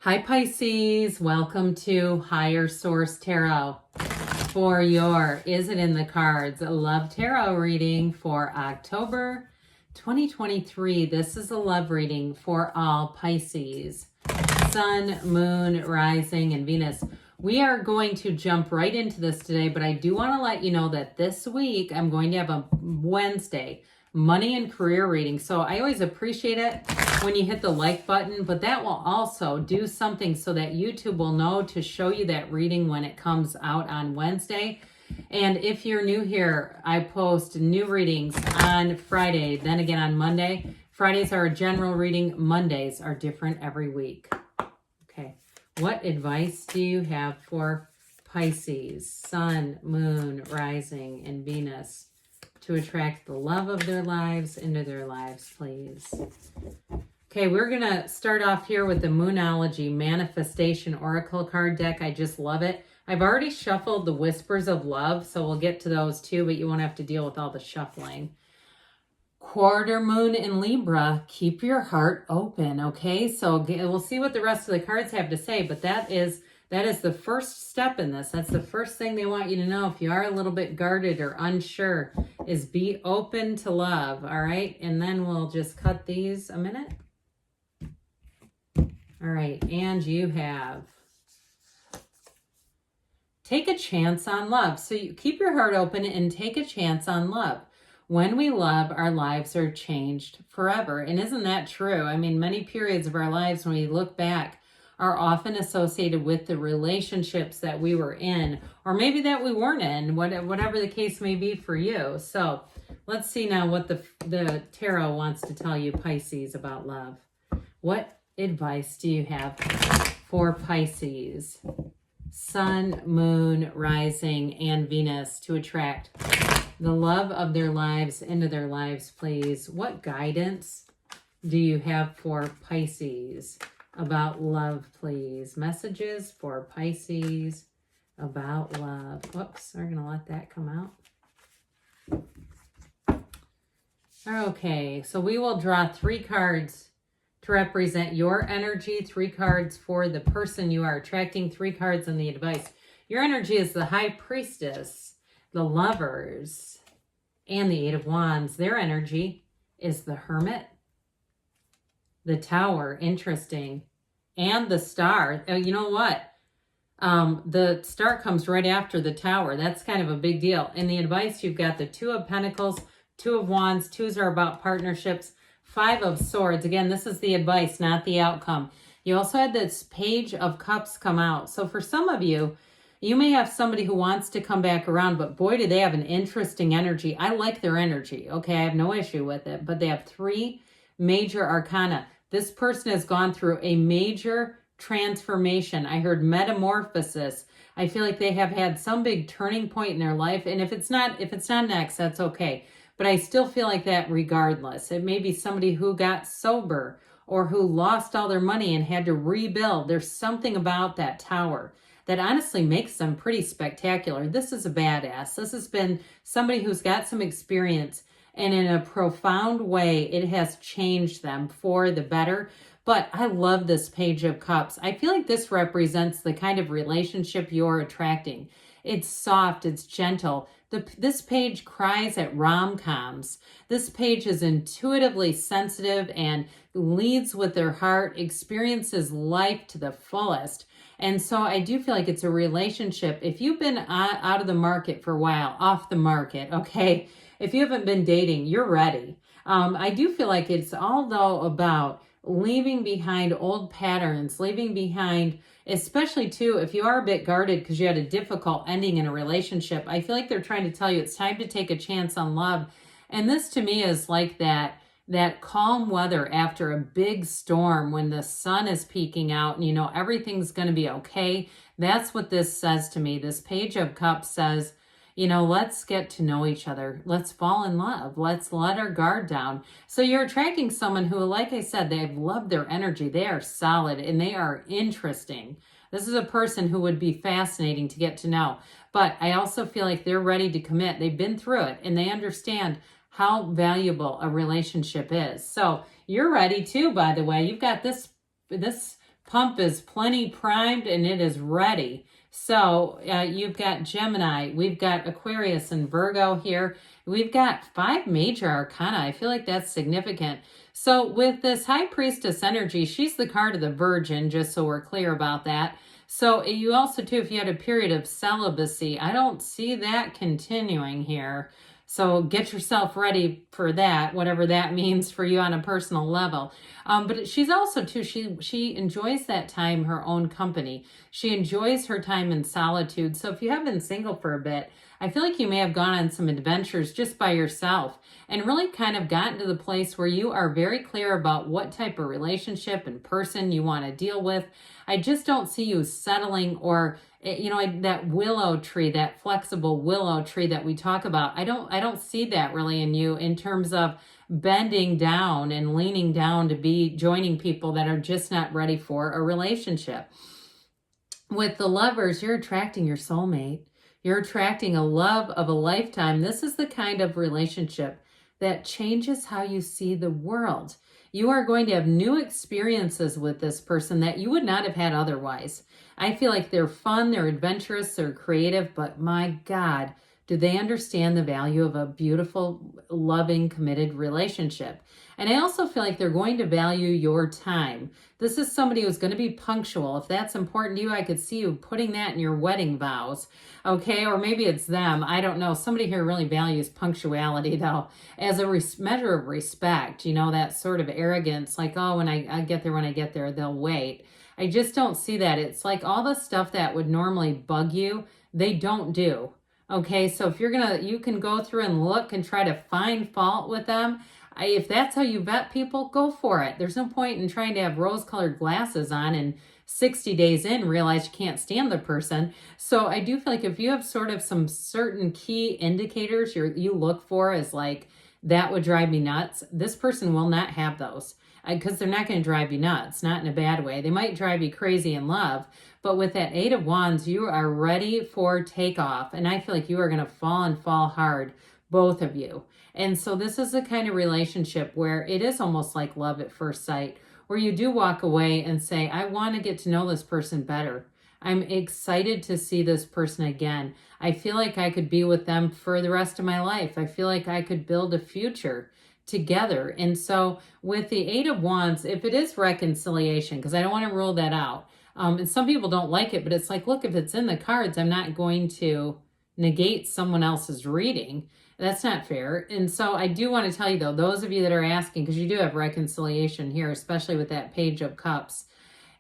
Hi Pisces, welcome to Higher Source Tarot for your Is It in the Cards Love Tarot reading for October 2023. This is a love reading for all Pisces, Sun, Moon, Rising, and Venus. We are going to jump right into this today, but I do want to let you know that this week I'm going to have a Wednesday money and career reading. So I always appreciate it when you hit the like button, but that will also do something so that YouTube will know to show you that reading when it comes out on Wednesday. And if you're new here, I post new readings on Friday, then again on Monday. Fridays are a general reading. Mondays are different every week. Okay. What advice do you have for Pisces, Sun, Moon, Rising, and Venus to attract the love of their lives into their lives, please? Okay, we're going to start off here with the Moonology Manifestation Oracle card deck. I just love it. I've already shuffled the Whispers of Love, so we'll get to those too, but you won't have to deal with all the shuffling. Quarter Moon in Libra, keep your heart open, okay? So we'll see what the rest of the cards have to say, but that is the first step in this. That's the first thing they want you to know if you are a little bit guarded or unsure, is be open to love, all right? And then we'll just cut these a minute. All right, and you have take a chance on love. So you keep your heart open and take a chance on love. When we love, our lives are changed forever. And isn't that true? I mean, many periods of our lives when we look back are often associated with the relationships that we were in, or maybe that we weren't in, whatever the case may be for you. So let's see now what the tarot wants to tell you, Pisces, about love. What advice do you have for Pisces, Sun, Moon, Rising, and Venus to attract the love of their lives into their lives, please? What guidance do you have for Pisces about love, please? Messages for Pisces about love. Whoops, we're going to let that come out. Okay, so we will draw 3 cards to represent your energy, 3 cards for the person you are attracting, 3 cards on the advice. Your energy is the High Priestess, the Lovers, and the 8 of Wands. Their energy is the Hermit, the Tower, interesting, and the Star. You know what? The Star comes right after the Tower. That's kind of a big deal. In the advice, you've got the 2 of Pentacles, 2 of Wands. 2s are about partnerships. 5 of Swords. Again, this is the advice, not the outcome. You also had this Page of Cups come out. So for some of you, you may have somebody who wants to come back around, but boy, do they have an interesting energy. I like their energy. Okay, I have no issue with it, but they have 3 major arcana. This person has gone through a major transformation. I heard metamorphosis. I feel like they have had some big turning point in their life. And if it's not next, that's okay. But I still feel like that regardless. It may be somebody who got sober or who lost all their money and had to rebuild. There's something about that Tower that honestly makes them pretty spectacular. This is a badass. This has been somebody who's got some experience, and in a profound way, it has changed them for the better. But I love this Page of Cups. I feel like this represents the kind of relationship you're attracting. It's soft, it's gentle. This page cries at rom-coms. This page is intuitively sensitive and leads with their heart, experiences life to the fullest. And so I do feel like it's a relationship. If you've been out of the market for a while, off the market, okay, if you haven't been dating, you're ready. I do feel like it's all, though, about leaving behind old patterns, leaving behind, especially too, if you are a bit guarded because you had a difficult ending in a relationship. I feel like they're trying to tell you it's time to take a chance on love. And this to me is like that calm weather after a big storm when the sun is peeking out and you know everything's going to be okay. That's what this says to me. This Page of Cups says, you know, let's get to know each other. Let's fall in love. Let's let our guard down. So you're attracting someone who, like I said, they've loved their energy. They are solid and they are interesting. This is a person who would be fascinating to get to know. But I also feel like they're ready to commit. They've been through it and they understand how valuable a relationship is. So you're ready too, by the way. You've got this pump is plenty primed and it is ready. So you've got Gemini, we've got Aquarius and Virgo here. We've got 5 major arcana. I feel like that's significant. So with this High Priestess energy, she's the card of the Virgin, just so we're clear about that. So you also, too, if you had a period of celibacy, I don't see that continuing here. So get yourself ready for that, whatever that means for you on a personal level. But she's also, too, she enjoys that time, her own company. She enjoys her time in solitude. So if you have been single for a bit, I feel like you may have gone on some adventures just by yourself and really kind of gotten to the place where you are very clear about what type of relationship and person you want to deal with. I just don't see you settling or, that willow tree, that flexible willow tree that we talk about. I don't see that really in you in terms of bending down and leaning down to be joining people that are just not ready for a relationship. With the Lovers, you're attracting your soulmate. You're attracting a love of a lifetime. This is the kind of relationship that changes how you see the world. You are going to have new experiences with this person that you would not have had otherwise. I feel like they're fun, they're adventurous, they're creative, but my God, do they understand the value of a beautiful, loving, committed relationship? And I also feel like they're going to value your time. This is somebody who's going to be punctual. If that's important to you, I could see you putting that in your wedding vows, okay? Or maybe it's them. I don't know. Somebody here really values punctuality, though, as a measure of respect, that sort of arrogance, like, oh, when I get there, they'll wait. I just don't see that. It's like all the stuff that would normally bug you, they don't do. Okay, so if you can go through and look and try to find fault with them. If that's how you vet people, go for it. There's no point in trying to have rose-colored glasses on and 60 days in realize you can't stand the person. So I do feel like if you have sort of some certain key indicators you look for as like, that would drive me nuts, this person will not have those. Because they're not going to drive you nuts, not in a bad way. They might drive you crazy in love, but with that 8 of Wands, you are ready for takeoff. And I feel like you are going to fall hard, both of you. And so this is the kind of relationship where it is almost like love at first sight, where you do walk away and say, I want to get to know this person better. I'm excited to see this person again. I feel like I could be with them for the rest of my life. I feel like I could build a future together. And so with the 8 of Wands, if it is reconciliation, because I don't want to rule that out, and some people don't like it, but it's like, look, if it's in the cards, I'm not going to negate someone else's reading. That's not fair. And so I do want to tell you, though, those of you that are asking, because you do have reconciliation here, especially with that Page of Cups,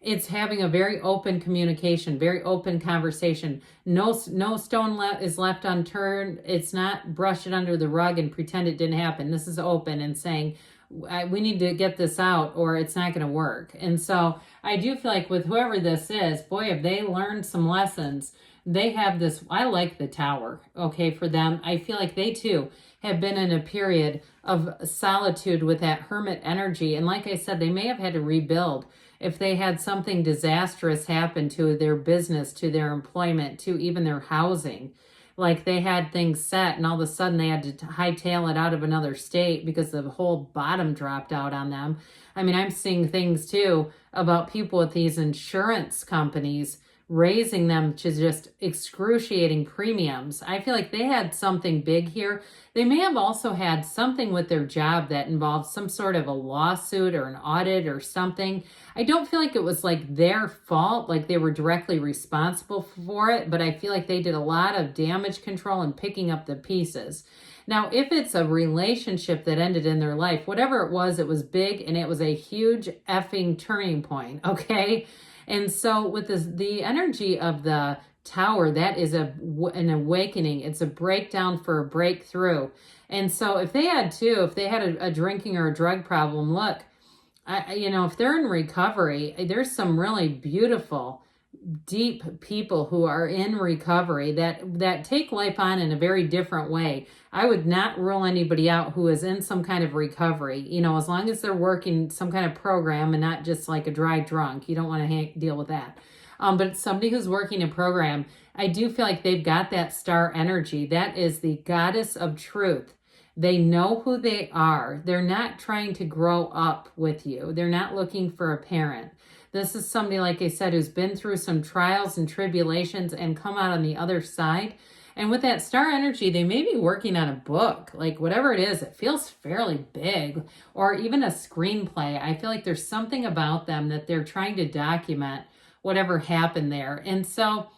it's having a very open communication, very open conversation. No stone is left unturned. It's not brush it under the rug and pretend it didn't happen. This is open and saying, we need to get this out or it's not going to work. And so I do feel like with whoever this is, boy, if they learned some lessons, they have this, I like the Tower, okay, for them. I feel like they too have been in a period of solitude with that Hermit energy. And like I said, they may have had to rebuild if they had something disastrous happen to their business, to their employment, to even their housing. Like they had things set and all of a sudden they had to hightail it out of another state because the whole bottom dropped out on them. I mean, I'm seeing things too about people with these insurance companies raising them to just excruciating premiums. I feel like they had something big here. They may have also had something with their job that involved some sort of a lawsuit or an audit or something. I don't feel like it was like their fault, like they were directly responsible for it, but I feel like they did a lot of damage control and picking up the pieces. Now, if it's a relationship that ended in their life, whatever it was big and it was a huge effing turning point, okay? And so with the energy of the Tower, that is an awakening. It's a breakdown for a breakthrough. And so if they had a drinking or a drug problem, look, if they're in recovery, there's some really beautiful, deep people who are in recovery that take life on in a very different way. I would not rule anybody out who is in some kind of recovery, as long as they're working some kind of program and not just like a dry drunk. You don't want to deal with that. But somebody who's working a program, I do feel like they've got that star energy. That is the goddess of truth. They know who they are. They're not trying to grow up with you. They're not looking for a parent. This is somebody, like I said, who's been through some trials and tribulations and come out on the other side. And with that star energy, they may be working on a book, like whatever it is, it feels fairly big, or even a screenplay. I feel like there's something about them that they're trying to document whatever happened there. And so,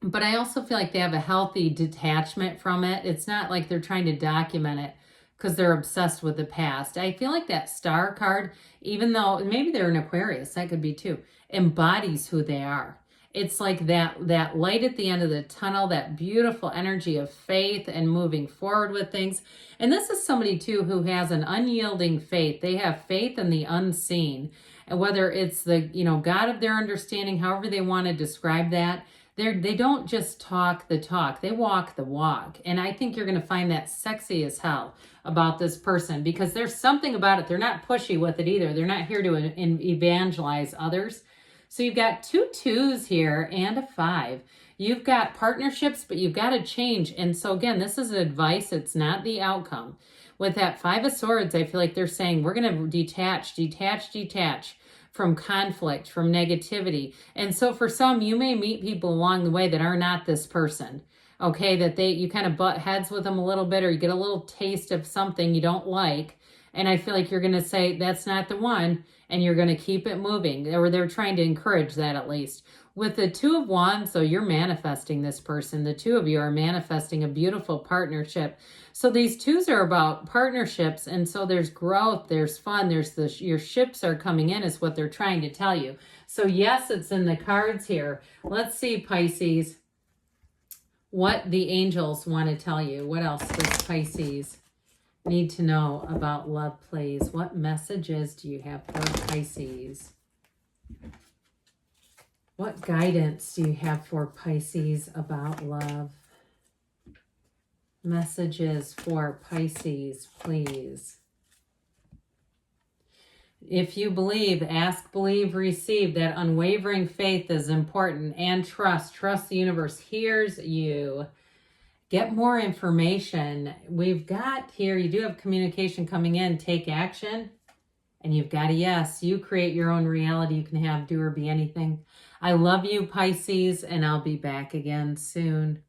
but I also feel like they have a healthy detachment from it. It's not like they're trying to document it because they're obsessed with the past. I feel like that star card, even though maybe they're an Aquarius, that could be too, embodies who they are. It's like that light at the end of the tunnel, that beautiful energy of faith and moving forward with things. And this is somebody too who has an unyielding faith. They have faith in the unseen. And whether it's the, God of their understanding, however they want to describe that, they don't just talk the talk, they walk the walk. And I think you're going to find that sexy as hell about this person, because there's something about it. They're not pushy with it either. They're not here to evangelize others. So you've got 2 2s here and a 5. You've got partnerships, but you've got to change. And so again, this is advice. It's not the outcome. With that 5 of Swords, I feel like they're saying we're going to detach from conflict, from negativity. And so for some, you may meet people along the way that are not this person. Okay, that you kind of butt heads with them a little bit, or you get a little taste of something you don't like. And I feel like you're going to say, that's not the one, and you're going to keep it moving. Or they're trying to encourage that at least. With the 2 of Wands, so you're manifesting this person. The 2 of you are manifesting a beautiful partnership. So these 2s are about partnerships, and so there's growth, there's fun, your ships are coming in is what they're trying to tell you. So yes, it's in the cards here. Let's see, Pisces, what the angels want to tell you. What else does Pisces need to know about love, please? What messages do you have for Pisces? What guidance do you have for Pisces about love? Messages for Pisces, please. If you believe, ask, believe, receive. That unwavering faith is important. And trust. Trust the universe hears you. Get more information. We've got here, you do have communication coming in. Take action. And you've got a yes. You create your own reality. You can have, do, or be anything. I love you, Pisces, and I'll be back again soon.